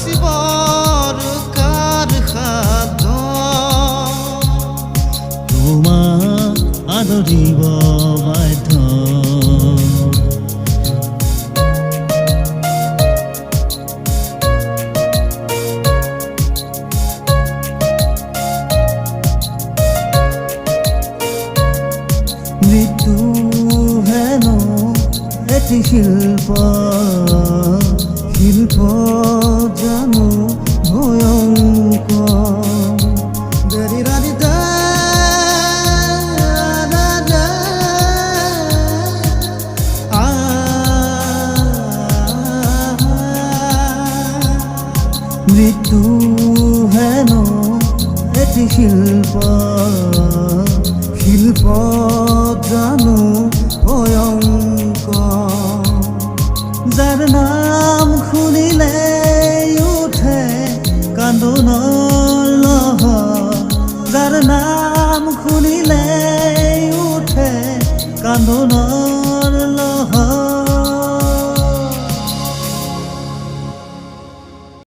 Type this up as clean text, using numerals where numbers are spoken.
বাঁচিবৰ কাৰ সাধ্য তোমাক আদৰিব বাধ্য মৃত্যু হেনো এটি শিল্প শিল্প জানো ভয়ঙ্কৰ দেৰি ৰাতিতে মৃত্যু হেনো এটি শিল্প শিল্প জানো ভয়ঙ্কৰ যাৰ নাম শুনিলে উঠে কান্দোনৰ লহৰ যাৰ নাম শুনিলে উঠে কান্দোনৰ